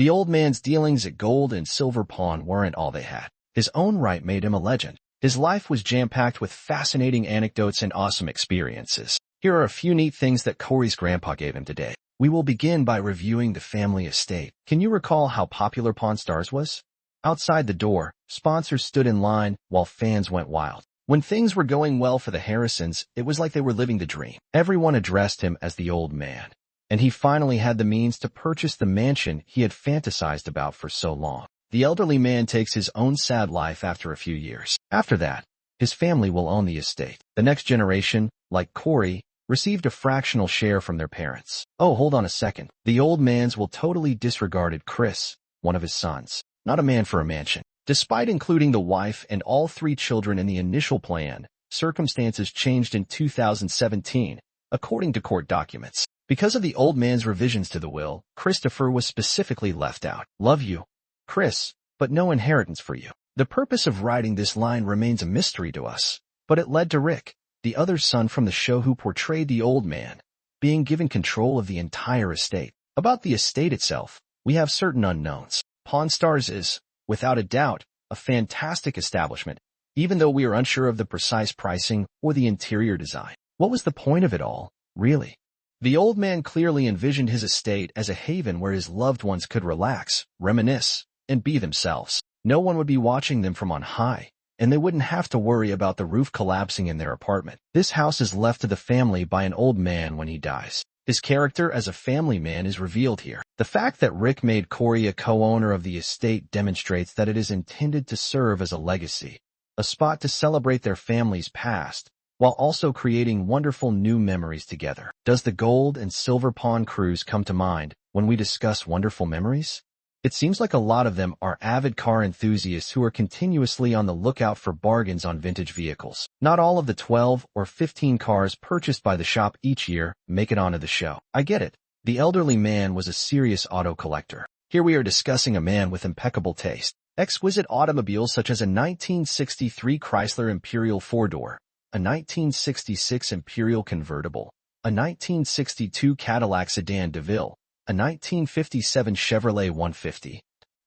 The old man's dealings at Gold and Silver Pawn weren't all they had. His own right made him a legend. His life was jam-packed with fascinating anecdotes and awesome experiences. Here are a few neat things that Corey's grandpa gave him today. We will begin by reviewing the family estate. Can you recall how popular Pawn Stars was? Outside the door, sponsors stood in line while fans went wild. When things were going well for the Harrisons, it was like they were living the dream. Everyone addressed him as the old man, and he finally had the means to purchase the mansion he had fantasized about for so long. The elderly man takes his own sad life after a few years. After that, his family will own the estate. The next generation, like Corey, received a fractional share from their parents. Oh, hold on a second. The old man's will totally disregarded Chris, one of his sons. Not a man for a mansion. Despite including the wife and all 3 children in the initial plan, circumstances changed in 2017, according to court documents. Because of the old man's revisions to the will, Christopher was specifically left out. Love you, Chris, but no inheritance for you. The purpose of writing this line remains a mystery to us, but it led to Rick, the other son from the show who portrayed the old man, being given control of the entire estate. About the estate itself, we have certain unknowns. Pawn Stars is, without a doubt, a fantastic establishment, even though we are unsure of the precise pricing or the interior design. What was the point of it all, really? The old man clearly envisioned his estate as a haven where his loved ones could relax, reminisce, and be themselves. No one would be watching them from on high, and they wouldn't have to worry about the roof collapsing in their apartment. This house is left to the family by an old man when he dies. His character as a family man is revealed here. The fact that Rick made Corey a co-owner of the estate demonstrates that it is intended to serve as a legacy, a spot to celebrate their family's past, while also creating wonderful new memories together. Does the Gold and Silver Pawn cruise come to mind when we discuss wonderful memories? It seems like a lot of them are avid car enthusiasts who are continuously on the lookout for bargains on vintage vehicles. Not all of the 12 or 15 cars purchased by the shop each year make it onto the show. I get it. The elderly man was a serious auto collector. Here we are discussing a man with impeccable taste. Exquisite automobiles such as a 1963 Chrysler Imperial 4-door, a 1966 Imperial convertible, a 1962 Cadillac sedan DeVille, a 1957 Chevrolet 150,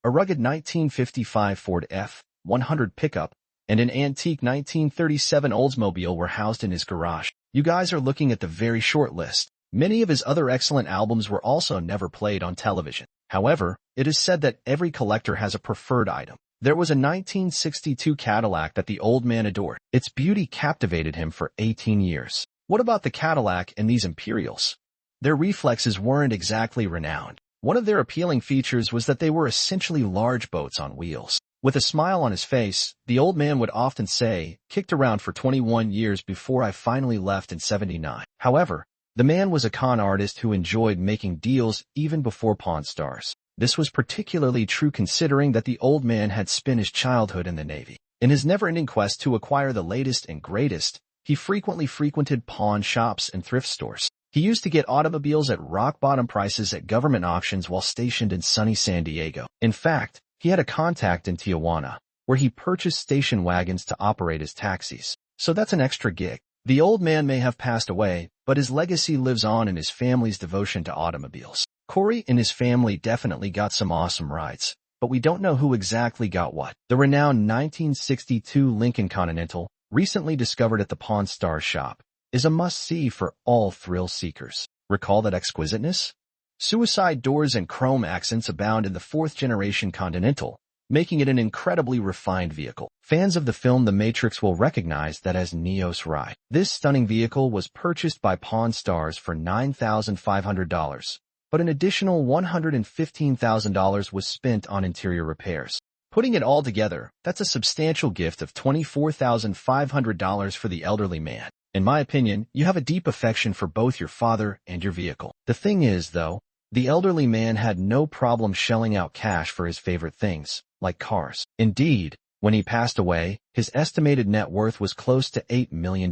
a rugged 1955 Ford F-100 pickup, and an antique 1937 Oldsmobile were housed in his garage. You guys are looking at the very short list. Many of his other excellent albums were also never played on television. However, it is said that every collector has a preferred item. There was a 1962 Cadillac that the old man adored. Its beauty captivated him for 18 years. What about the Cadillac and these Imperials? Their reflexes weren't exactly renowned. One of their appealing features was that they were essentially large boats on wheels. With a smile on his face, the old man would often say, "Kicked around for 21 years before I finally left in '79. However, the man was a con artist who enjoyed making deals even before Pawn Stars. This was particularly true considering that the old man had spent his childhood in the Navy. In his never-ending quest to acquire the latest and greatest, he frequently frequented pawn shops and thrift stores. He used to get automobiles at rock-bottom prices at government auctions while stationed in sunny San Diego. In fact, he had a contact in Tijuana, where he purchased station wagons to operate as taxis. So that's an extra gig. The old man may have passed away, but his legacy lives on in his family's devotion to automobiles. Corey and his family definitely got some awesome rides, but we don't know who exactly got what. The renowned 1962 Lincoln Continental, recently discovered at the Pawn Stars shop, is a must-see for all thrill seekers. Recall that exquisiteness? Suicide doors and chrome accents abound in the 4th-generation Continental, making it an incredibly refined vehicle. Fans of the film The Matrix will recognize that as Neo's ride. This stunning vehicle was purchased by Pawn Stars for $9,500, but an additional $115,000 was spent on interior repairs. Putting it all together, that's a substantial gift of $24,500 for the elderly man. In my opinion, you have a deep affection for both your father and your vehicle. The thing is, though, the elderly man had no problem shelling out cash for his favorite things, like cars. Indeed, when he passed away, his estimated net worth was close to $8 million.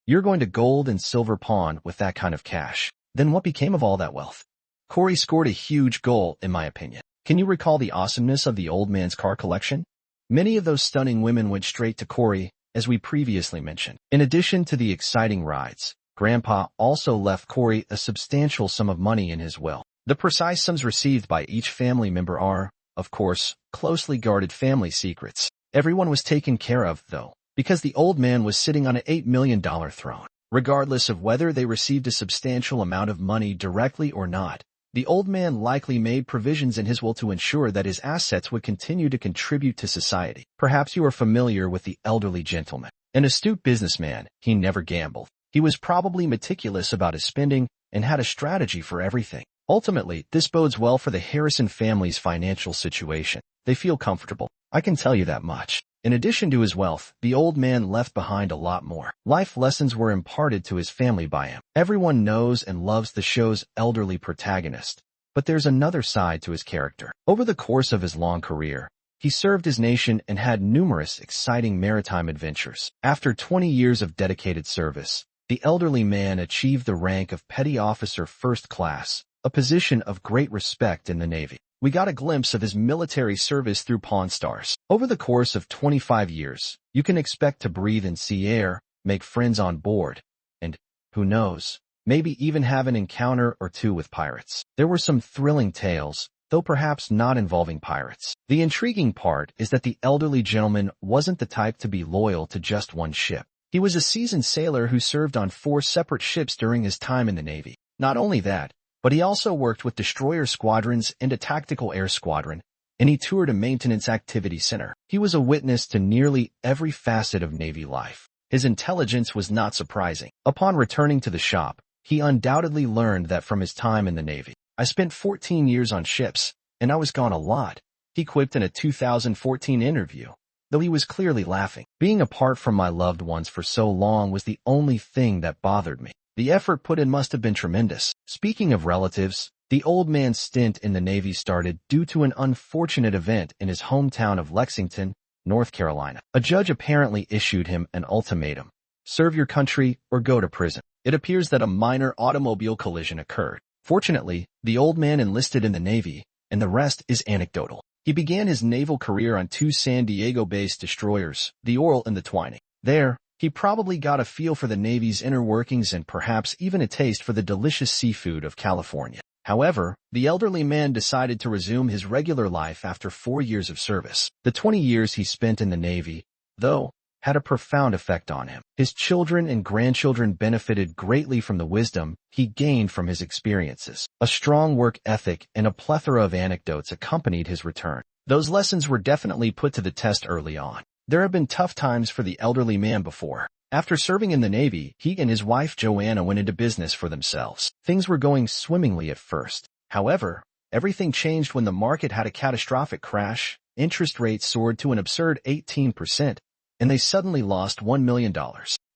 You're going to Gold and Silver Pawn with that kind of cash. Then what became of all that wealth? Corey scored a huge goal, in my opinion. Can you recall the awesomeness of the old man's car collection? Many of those stunning women went straight to Corey, as we previously mentioned. In addition to the exciting rides, Grandpa also left Corey a substantial sum of money in his will. The precise sums received by each family member are, of course, closely guarded family secrets. Everyone was taken care of, though, because the old man was sitting on an $8 million throne. Regardless of whether they received a substantial amount of money directly or not, the old man likely made provisions in his will to ensure that his assets would continue to contribute to society. Perhaps you are familiar with the elderly gentleman. An astute businessman, he never gambled. He was probably meticulous about his spending and had a strategy for everything. Ultimately, this bodes well for the Harrison family's financial situation. They feel comfortable. I can tell you that much. In addition to his wealth, the old man left behind a lot more. Life lessons were imparted to his family by him. Everyone knows and loves the show's elderly protagonist, but there's another side to his character. Over the course of his long career, he served his nation and had numerous exciting maritime adventures. After 20 years of dedicated service, the elderly man achieved the rank of Petty Officer First Class, a position of great respect in the Navy. We got a glimpse of his military service through Pawn Stars. Over the course of 25 years, you can expect to breathe in sea air, make friends on board, and, who knows, maybe even have an encounter or two with pirates. There were some thrilling tales, though perhaps not involving pirates. The intriguing part is that the elderly gentleman wasn't the type to be loyal to just one ship. He was a seasoned sailor who served on 4 separate ships during his time in the Navy. Not only that, but he also worked with destroyer squadrons and a tactical air squadron, and he toured a maintenance activity center. He was a witness to nearly every facet of Navy life. His intelligence was not surprising. Upon returning to the shop, he undoubtedly learned that from his time in the Navy. I spent 14 years on ships, and I was gone a lot, he quipped in a 2014 interview, though he was clearly laughing. Being apart from my loved ones for so long was the only thing that bothered me. The effort put in must have been tremendous. Speaking of relatives, the old man's stint in the Navy started due to an unfortunate event in his hometown of Lexington, North Carolina. A judge apparently issued him an ultimatum: serve your country or go to prison. It appears that a minor automobile collision occurred. Fortunately, the old man enlisted in the Navy, and the rest is anecdotal. He began his naval career on 2 San Diego-based destroyers, the Oral and the Twining. There, he probably got a feel for the Navy's inner workings and perhaps even a taste for the delicious seafood of California. However, the elderly man decided to resume his regular life after 4 years of service. The 20 years he spent in the Navy, though, had a profound effect on him. His children and grandchildren benefited greatly from the wisdom he gained from his experiences. A strong work ethic and a plethora of anecdotes accompanied his return. Those lessons were definitely put to the test early on. There have been tough times for the elderly man before. After serving in the Navy, he and his wife Joanna went into business for themselves. Things were going swimmingly at first. However, everything changed when the market had a catastrophic crash, interest rates soared to an absurd 18%, and they suddenly lost $1 million.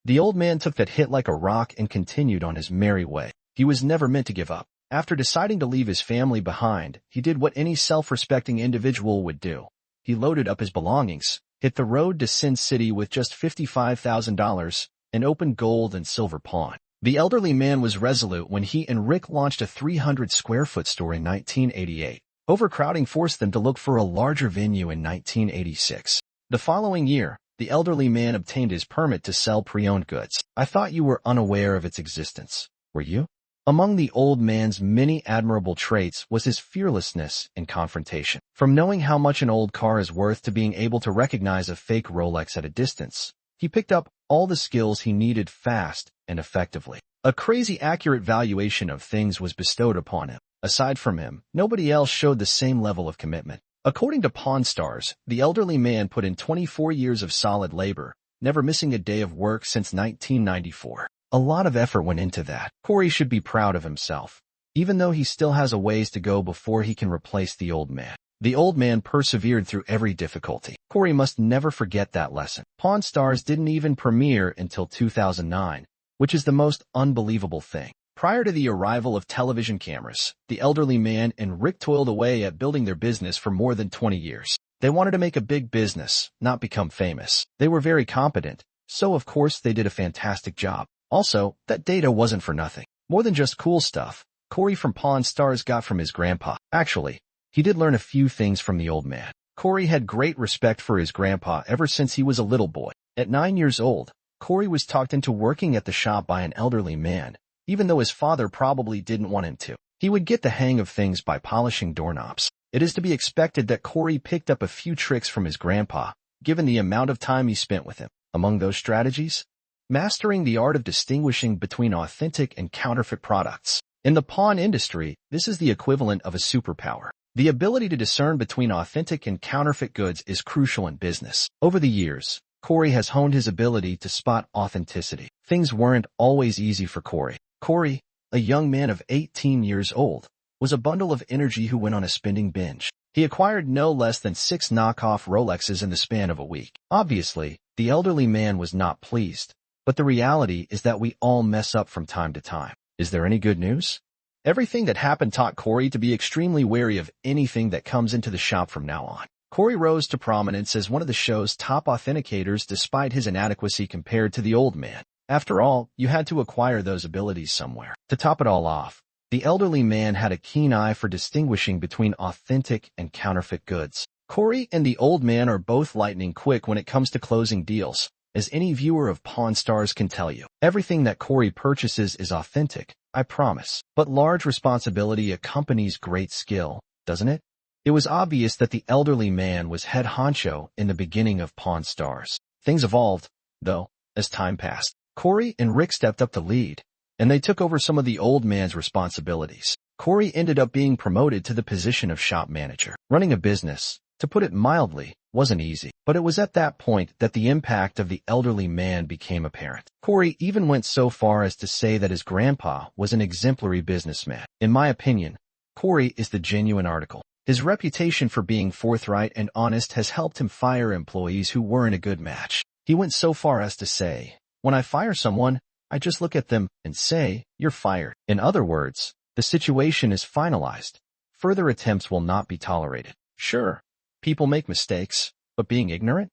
The old man took that hit like a rock and continued on his merry way. He was never meant to give up. After deciding to leave his family behind, he did what any self-respecting individual would do. He loaded up his belongings, hit the road to Sin City with just $55,000, and opened gold and silver pawn. The elderly man was resolute when he and Rick launched a 300-square-foot store in 1988. Overcrowding forced them to look for a larger venue in 1986. The following year, the elderly man obtained his permit to sell pre-owned goods. I thought you were unaware of its existence. Were you? Among the old man's many admirable traits was his fearlessness in confrontation. From knowing how much an old car is worth to being able to recognize a fake Rolex at a distance, he picked up all the skills he needed fast and effectively. A crazy accurate valuation of things was bestowed upon him. Aside from him, nobody else showed the same level of commitment. According to Pawn Stars, the elderly man put in 24 years of solid labor, never missing a day of work since 1994. A lot of effort went into that. Corey should be proud of himself, even though he still has a ways to go before he can replace the old man. The old man persevered through every difficulty. Corey must never forget that lesson. Pawn Stars didn't even premiere until 2009, which is the most unbelievable thing. Prior to the arrival of television cameras, the elderly man and Rick toiled away at building their business for more than 20 years. They wanted to make a big business, not become famous. They were very competent, so of course they did a fantastic job. Also, that data wasn't for nothing. More than just cool stuff, Corey from Pawn Stars got from his grandpa. Actually, he did learn a few things from the old man. Corey had great respect for his grandpa ever since he was a little boy. At 9 years old, Corey was talked into working at the shop by an elderly man, even though his father probably didn't want him to. He would get the hang of things by polishing doorknobs. It is to be expected that Corey picked up a few tricks from his grandpa, given the amount of time he spent with him. Among those strategies, mastering the art of distinguishing between authentic and counterfeit products. In the pawn industry, this is the equivalent of a superpower. The ability to discern between authentic and counterfeit goods is crucial in business. Over the years, Corey has honed his ability to spot authenticity. Things weren't always easy for Corey. Corey, a young man of 18 years old, was a bundle of energy who went on a spending binge. He acquired no less than 6 knockoff Rolexes in the span of a week. Obviously, the elderly man was not pleased, but the reality is that we all mess up from time to time. Is there any good news? Everything that happened taught Corey to be extremely wary of anything that comes into the shop from now on. Corey rose to prominence as one of the show's top authenticators despite his inadequacy compared to the old man. After all, you had to acquire those abilities somewhere. To top it all off, the elderly man had a keen eye for distinguishing between authentic and counterfeit goods. Corey and the old man are both lightning quick when it comes to closing deals, as any viewer of Pawn Stars can tell you. Everything that Corey purchases is authentic, I promise. But large responsibility accompanies great skill, doesn't it? It was obvious that the elderly man was head honcho in the beginning of Pawn Stars. Things evolved, though, as time passed. Corey and Rick stepped up to lead, and they took over some of the old man's responsibilities. Corey ended up being promoted to the position of shop manager. Running a business, to put it mildly, wasn't easy, but it was at that point that the impact of the elderly man became apparent. Corey even went so far as to say that his grandpa was an exemplary businessman. In my opinion, Corey is the genuine article. His reputation for being forthright and honest has helped him fire employees who weren't a good match. He went so far as to say, "When I fire someone, I just look at them and say, 'You're fired.' In other words, the situation is finalized. Further attempts will not be tolerated." Sure, people make mistakes, but being ignorant?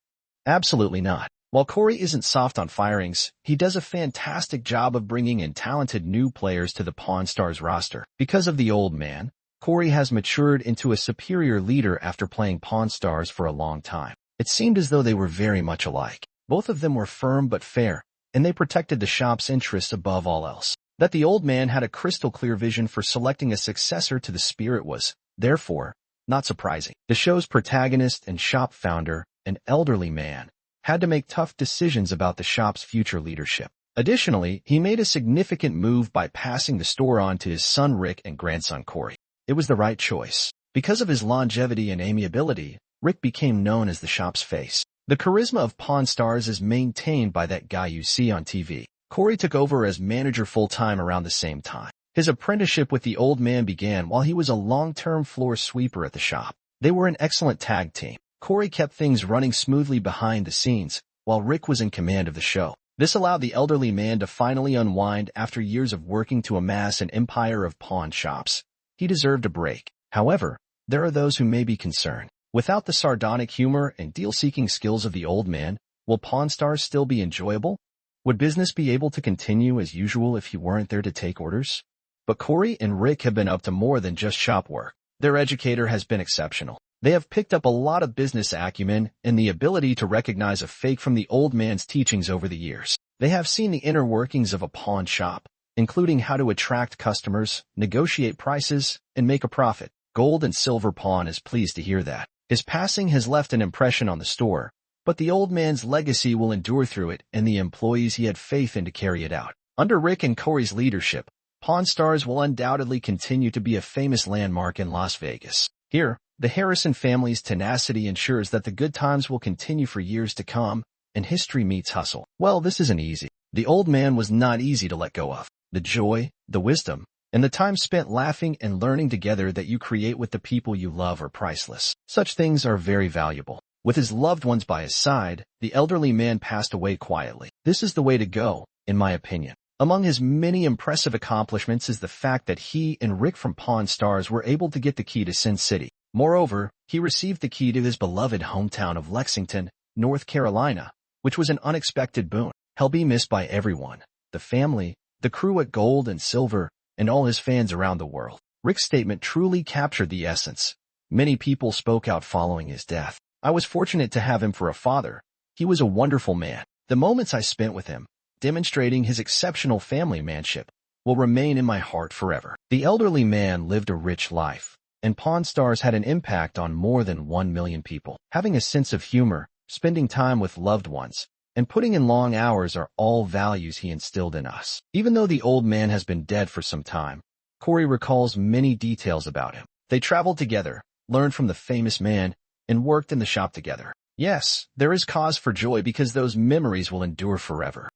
Absolutely not. While Corey isn't soft on firings, he does a fantastic job of bringing in talented new players to the Pawn Stars roster. Because of the old man, Corey has matured into a superior leader after playing Pawn Stars for a long time. It seemed as though they were very much alike. Both of them were firm but fair, and they protected the shop's interests above all else. That the old man had a crystal-clear vision for selecting a successor to the Spirit was, therefore, not surprising. The show's protagonist and shop founder, an elderly man, had to make tough decisions about the shop's future leadership. Additionally, he made a significant move by passing the store on to his son Rick and grandson Corey. It was the right choice. Because of his longevity and amiability, Rick became known as the shop's face. The charisma of Pawn Stars is maintained by that guy you see on TV. Corey took over as manager full-time around the same time. His apprenticeship with the old man began while he was a long-term floor sweeper at the shop. They were an excellent tag team. Corey kept things running smoothly behind the scenes, while Rick was in command of the show. This allowed the elderly man to finally unwind after years of working to amass an empire of pawn shops. He deserved a break. However, there are those who may be concerned. Without the sardonic humor and deal-seeking skills of the old man, will Pawn Stars still be enjoyable? Would business be able to continue as usual if he weren't there to take orders? But Corey and Rick have been up to more than just shop work. Their educator has been exceptional. They have picked up a lot of business acumen and the ability to recognize a fake from the old man's teachings over the years. They have seen the inner workings of a pawn shop, including how to attract customers, negotiate prices, and make a profit. Gold and Silver Pawn is pleased to hear that. His passing has left an impression on the store, but the old man's legacy will endure through it and the employees he had faith in to carry it out. Under Rick and Corey's leadership, Pawn Stars will undoubtedly continue to be a famous landmark in Las Vegas. Here, the Harrison family's tenacity ensures that the good times will continue for years to come, and history meets hustle. Well, this isn't easy. The old man was not easy to let go of. The joy, the wisdom, and the time spent laughing and learning together that you create with the people you love are priceless. Such things are very valuable. With his loved ones by his side, the elderly man passed away quietly. This is the way to go, in my opinion. Among his many impressive accomplishments is the fact that he and Rick from Pawn Stars were able to get the key to Sin City. Moreover, he received the key to his beloved hometown of Lexington, North Carolina, which was an unexpected boon. He'll be missed by everyone, the family, the crew at Gold and Silver, and all his fans around the world. Rick's statement truly captured the essence. Many people spoke out following his death. I was fortunate to have him for a father. He was a wonderful man. The moments I spent with him, demonstrating his exceptional family manship, will remain in my heart forever. The elderly man lived a rich life, and Pawn Stars had an impact on more than 1 million people. Having a sense of humor, spending time with loved ones, and putting in long hours are all values he instilled in us. Even though the old man has been dead for some time, Corey recalls many details about him. They traveled together, learned from the famous man, and worked in the shop together. Yes, there is cause for joy because those memories will endure forever.